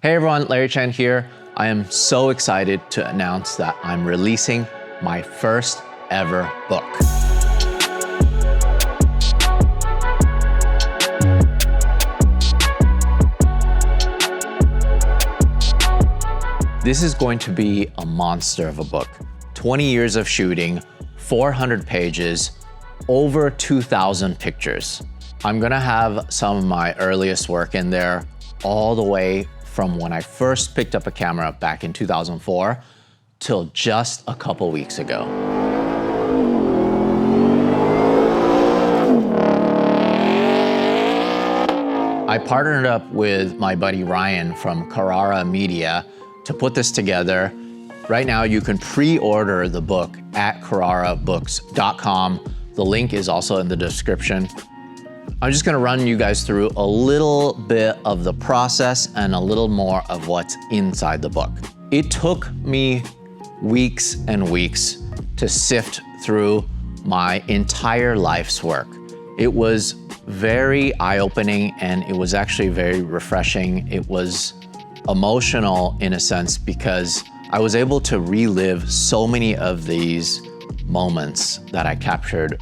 Hey everyone, Larry Chen here. I am so excited to announce that I'm releasing my first ever book. This is going to be a monster of a book. 20 years of shooting, 400 pages, over 2,000 pictures. I'm gonna have some of my earliest work in there, all the way from when I first picked up a camera back in 2004 till just a couple weeks ago. I partnered up with my buddy Ryan from Preorder Media to put this together. Right now you can pre-order the book at preorderbooks.com. The link is also in the description. I'm just gonna run you guys through a little bit of the process and a little more of what's inside the book. It took me weeks and weeks to sift through my entire life's work. It was very eye-opening and it was actually very refreshing. It was emotional in a sense because I was able to relive so many of these moments that I captured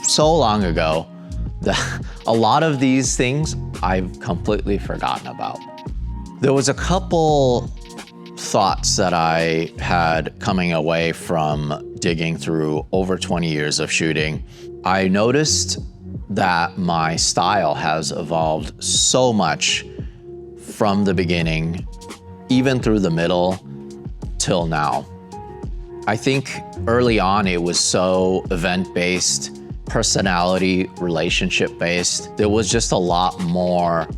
so long ago. A lot of these things I've completely forgotten about. There was a couple thoughts that I had coming away from digging through over 20 years of shooting. I noticed that my style has evolved so much from the beginning, even through the middle till now. I think early on it was so event-based, personality, relationship-based. There was just a lot more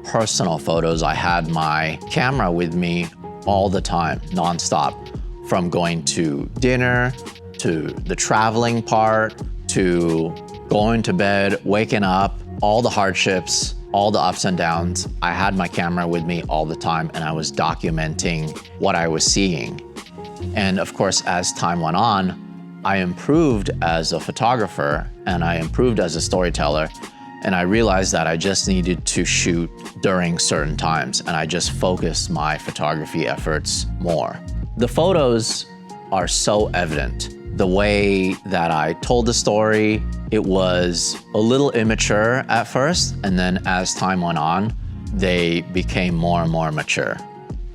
personal photos. I had my camera with me all the time, nonstop, from going to dinner, to the traveling part, to going to bed, waking up, all the hardships, all the ups and downs. I had my camera with me all the time and I was documenting what I was seeing. And of course, as time went on, I improved as a photographer and I improved as a storyteller, and I realized that I just needed to shoot during certain times and I just focused my photography efforts more. The photos are so evident. The way that I told the story, it was a little immature at first, and then as time went on, they became more and more mature.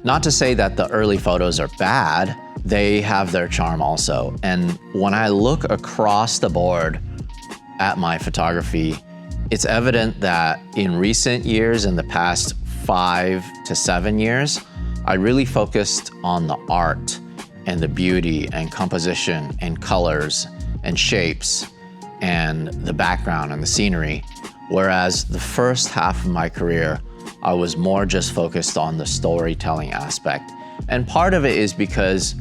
Not to say that the early photos are bad, they have their charm also. And when I look across the board at my photography, it's evident that in recent years, in the past 5 to 7 years, I really focused on the art and the beauty and composition and colors and shapes and the background and the scenery. Whereas the first half of my career, I was more just focused on the storytelling aspect. And part of it is because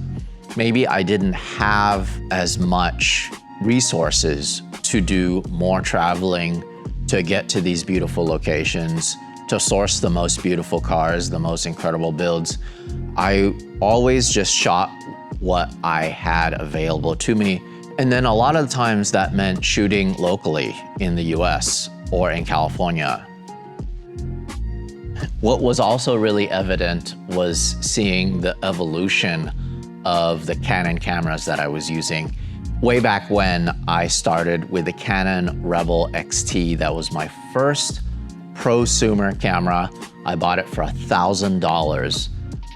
maybe I didn't have as much resources to do more traveling, to get to these beautiful locations, to source the most beautiful cars, the most incredible builds. I always just shot what I had available to me. And then a lot of the times that meant shooting locally in the US or in California. What was also really evident was seeing the evolution of the Canon cameras that I was using. Way back when I started with the Canon Rebel XT, that was my first prosumer camera. I bought it for $1,000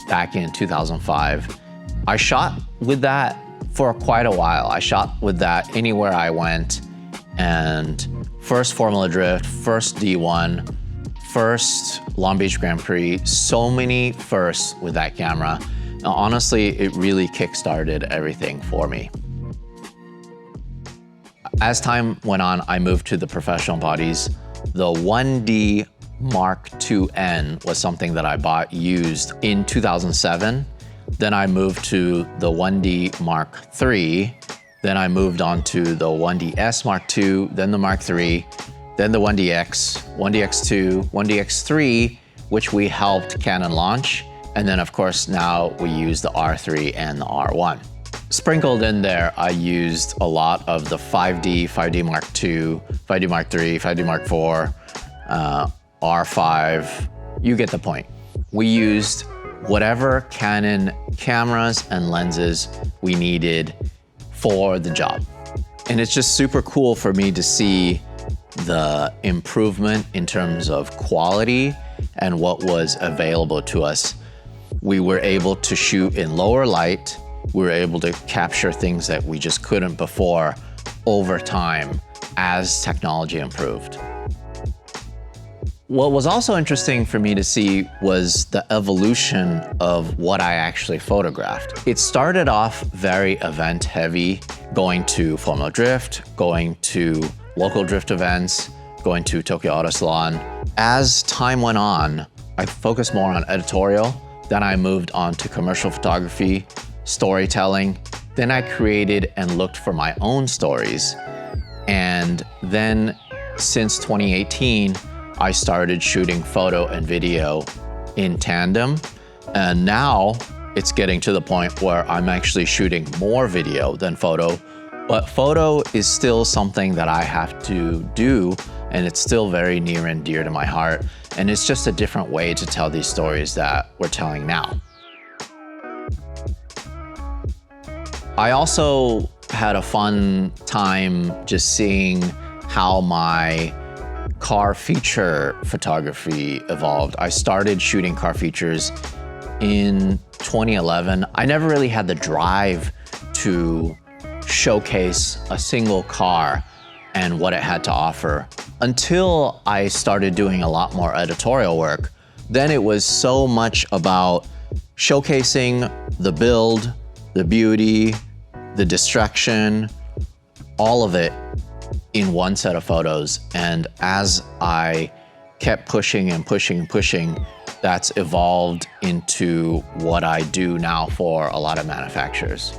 back in 2005. I shot with that for quite a while. I shot with that anywhere I went, and first Formula Drift, first D1, first Long Beach Grand Prix, so many firsts with that camera. Now, honestly, it really kickstarted everything for me. As time went on, I moved to the professional bodies. The 1D Mark IIN was something that I bought used in 2007. Then I moved to the 1D Mark III. Then I moved on to the 1DS Mark II, then the Mark III, then the 1DX, 1DX2, 1DX3, which we helped Canon launch. And then of course, now we use the R3 and the R1. Sprinkled in there, I used a lot of the 5D, 5D Mark II, 5D Mark III, 5D Mark IV, R5. You get the point. We used whatever Canon cameras and lenses we needed for the job. And it's just super cool for me to see the improvement in terms of quality and what was available to us. We were able to shoot in lower light. We were able to capture things that we just couldn't before over time as technology improved. What was also interesting for me to see was the evolution of what I actually photographed. It started off very event heavy, going to Formula Drift, going to local drift events, going to Tokyo Auto Salon. As time went on, I focused more on editorial. Then I moved on to commercial photography, storytelling. Then I created and looked for my own stories. And then since 2018, I started shooting photo and video in tandem. And now it's getting to the point where I'm actually shooting more video than photo. But photo is still something that I have to do, and it's still very near and dear to my heart. And it's just a different way to tell these stories that we're telling now. I also had a fun time just seeing how my car feature photography evolved. I started shooting car features in 2011. I never really had the drive to showcase a single car and what it had to offer until I started doing a lot more editorial work. Then it was so much about showcasing the build, the beauty, the distraction, all of it in one set of photos. And as I kept pushing and pushing and pushing, that's evolved into what I do now for a lot of manufacturers.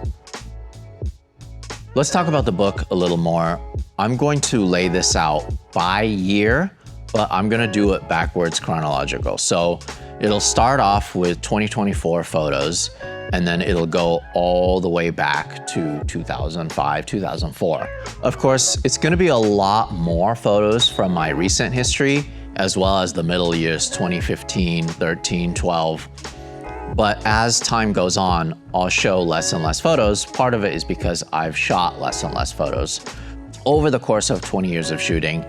Let's talk about the book a little more. I'm going to lay this out by year, but I'm gonna do it backwards chronological. So it'll start off with 2024 photos, and then it'll go all the way back to 2005, 2004. Of course, it's gonna be a lot more photos from my recent history, as well as the middle years, 2015, 13, 12. But as time goes on, I'll show less and less photos. Part of it is because I've shot less and less photos. Over the course of 20 years of shooting,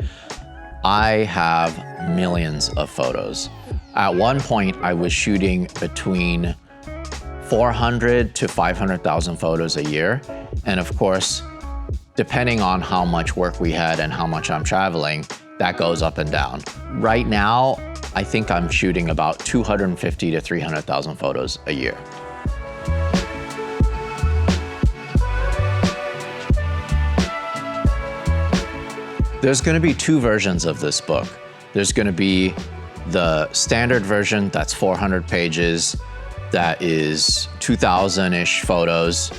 I have millions of photos. At one point, I was shooting between 400 to 500,000 photos a year. And of course, depending on how much work we had and how much I'm traveling, that goes up and down. Right now, I think I'm shooting about 250 to 300,000 photos a year. There's gonna be two versions of this book. There's gonna be the standard version that's 400 pages, that is 2,000-ish photos,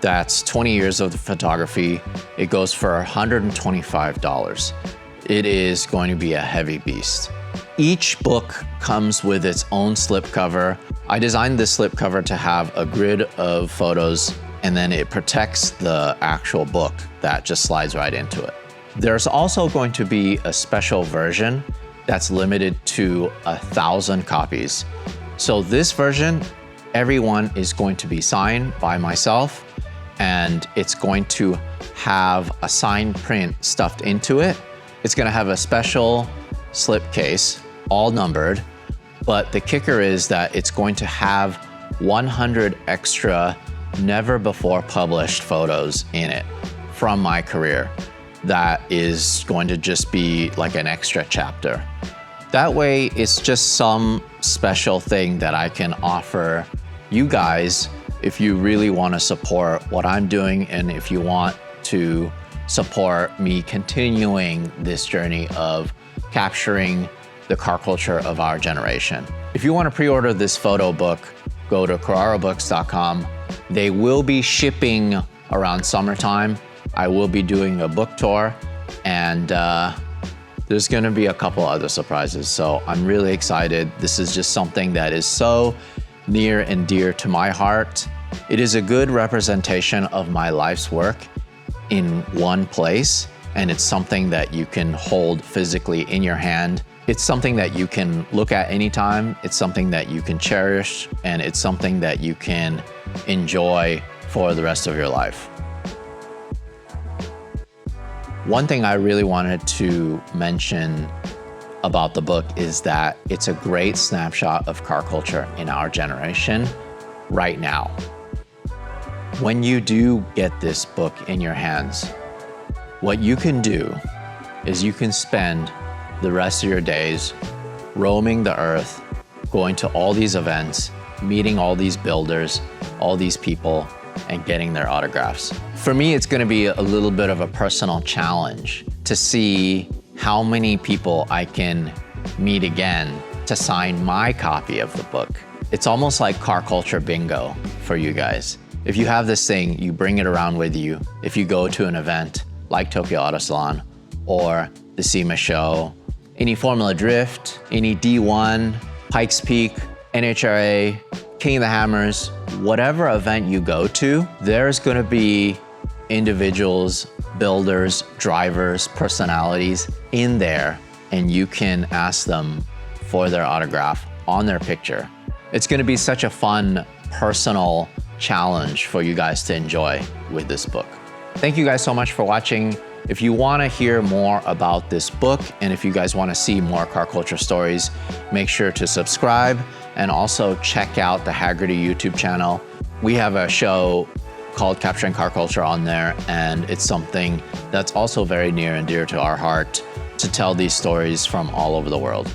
that's 20 years of photography. It goes for $125. It is going to be a heavy beast. Each book comes with its own slipcover. I designed this slipcover to have a grid of photos, and then it protects the actual book that just slides right into it. There's also going to be a special version that's limited to 1,000 copies. So this version, everyone is going to be signed by myself, and it's going to have a signed print stuffed into it. It's gonna have a special slipcase, all numbered, but the kicker is that it's going to have 100 extra never before published photos in it from my career. That is going to just be like an extra chapter. That way, it's just some special thing that I can offer you guys if you really want to support what I'm doing, and if you want to support me continuing this journey of capturing the car culture of our generation. If you want to pre-order this photo book, go to carrarabooks.com. They will be shipping around summertime. I will be doing a book tour, and there's gonna be a couple other surprises. So I'm really excited. This is just something that is so near and dear to my heart. It is a good representation of my life's work in one place, and it's something that you can hold physically in your hand It's something that you can look at anytime. It's something that you can cherish, and it's something that you can enjoy for the rest of your life. One thing I really wanted to mention about the book is that it's a great snapshot of car culture in our generation right now. When you do get this book in your hands, what you can do is you can spend the rest of your days roaming the earth, going to all these events, meeting all these builders, all these people, and getting their autographs. For me, it's gonna be a little bit of a personal challenge to see how many people I can meet again to sign my copy of the book. It's almost like car culture bingo for you guys. If you have this thing, you bring it around with you. If you go to an event like Tokyo Auto Salon or the SEMA show, any Formula Drift, any D1, Pikes Peak, NHRA, King of the Hammers, whatever event you go to, there's gonna be individuals, builders, drivers, personalities in there, and you can ask them for their autograph on their picture. It's gonna be such a fun, personal challenge for you guys to enjoy with this book. Thank you guys so much for watching. If you want to hear more about this book, and if you guys want to see more car culture stories, make sure to subscribe and also check out the Haggerty YouTube channel. We have a show called Capturing Car Culture on there, and it's something that's also very near and dear to our heart to tell these stories from all over the world.